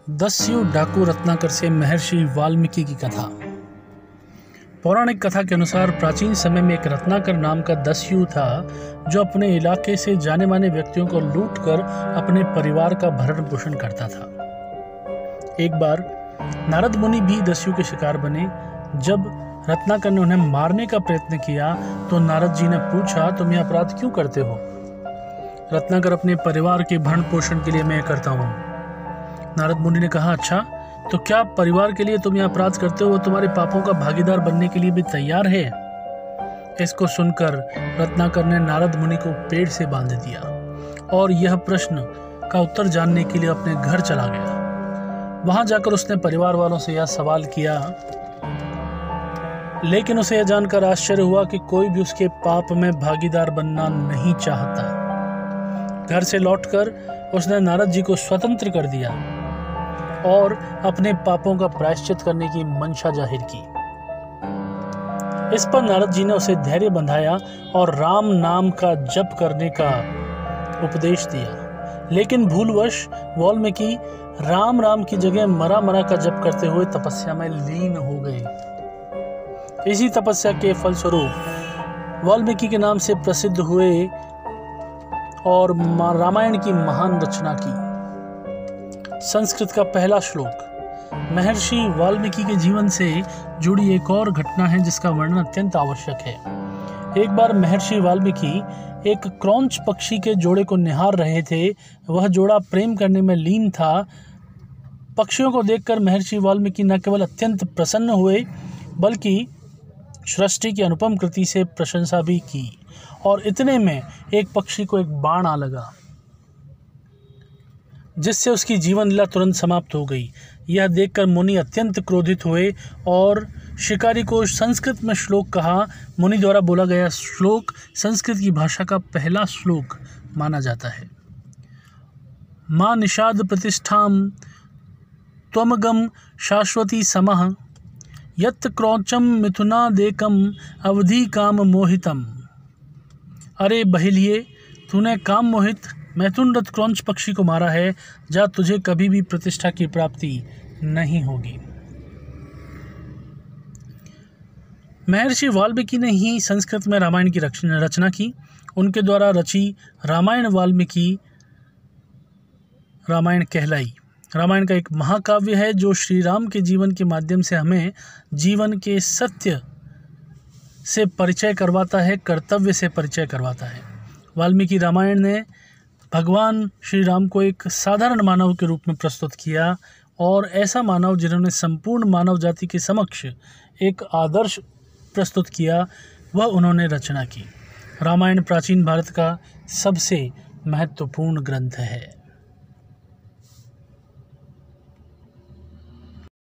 दस्यु डाकू रत्नाकर से महर्षि वाल्मीकि की कथा। पौराणिक कथा के अनुसार प्राचीन समय में एक रत्नाकर नाम का दस्यु था जो अपने इलाके से जाने माने व्यक्तियों को लूटकर अपने परिवार का भरण पोषण करता था। एक बार नारद मुनि भी दस्यु के शिकार बने। जब रत्नाकर ने उन्हें मारने का प्रयत्न किया तो नारद जी ने पूछा, तुम यह अपराध क्यों करते हो? रत्नाकर, अपने परिवार के भरण पोषण के लिए मैं करता हूँ। नारद मुनि ने कहा, अच्छा, तो क्या परिवार के लिए तुम यह अपराध करते हो वो तुम्हारे पापों का भागीदार बनने के लिए भी तैयार है? इसको सुनकर रत्नाकर ने नारद मुनि को पेड़ से बांध दिया और यह प्रश्न का उत्तर जानने के लिए अपने घर चला गया। वहां जाकर उसने परिवार वालों से यह सवाल किया, लेकिन उसे यह जानकर आश्चर्य हुआ कि कोई भी उसके पाप में भागीदार बनना नहीं चाहता। घर से लौटकर उसने नारद जी को स्वतंत्र कर दिया और अपने पापों का प्रायश्चित करने की मंशा जाहिर की। इस पर नारद जी ने उसे धैर्य बंधाया और राम नाम का जप करने का उपदेश दिया। लेकिन भूलवश वाल्मीकि राम राम की जगह मरा मरा का जप करते हुए तपस्या में लीन हो गए। इसी तपस्या के फलस्वरूप वाल्मीकि के नाम से प्रसिद्ध हुए और रामायण की महान रचना की। संस्कृत का पहला श्लोक महर्षि वाल्मीकि के जीवन से जुड़ी एक और घटना है जिसका वर्णन अत्यंत आवश्यक है। एक बार महर्षि वाल्मीकि एक क्रौंच पक्षी के जोड़े को निहार रहे थे। वह जोड़ा प्रेम करने में लीन था। पक्षियों को देखकर महर्षि वाल्मीकि न केवल अत्यंत प्रसन्न हुए बल्कि सृष्टि की अनुपम कृति से प्रशंसा भी की। और इतने में एक पक्षी को एक बाण आ लगा जिससे उसकी जीवन लीला तुरंत समाप्त हो गई। यह देखकर मुनि अत्यंत क्रोधित हुए और शिकारी को संस्कृत में श्लोक कहा। मुनि द्वारा बोला गया श्लोक संस्कृत की भाषा का पहला श्लोक माना जाता है। मां निषाद प्रतिष्ठाम त्वमगम शाश्वती समः यत् क्रौचम मिथुनादेकम अवधि काम मोहितम। अरे बहेलिए, तूने काम मोहित मैथुनरत क्रौंच पक्षी को मारा है, जा तुझे कभी भी प्रतिष्ठा की प्राप्ति नहीं होगी। महर्षि वाल्मीकि ने ही संस्कृत में रामायण की रचना की। उनके द्वारा रची रामायण वाल्मीकि रामायण कहलाई। रामायण का एक महाकाव्य है जो श्री राम के जीवन के माध्यम से हमें जीवन के सत्य से परिचय करवाता है, कर्तव्य से परिचय करवाता है। वाल्मीकि रामायण ने भगवान श्री राम को एक साधारण मानव के रूप में प्रस्तुत किया और ऐसा मानव जिन्होंने संपूर्ण मानव जाति के समक्ष एक आदर्श प्रस्तुत किया, वह उन्होंने रचना की। रामायण प्राचीन भारत का सबसे महत्वपूर्ण ग्रंथ है।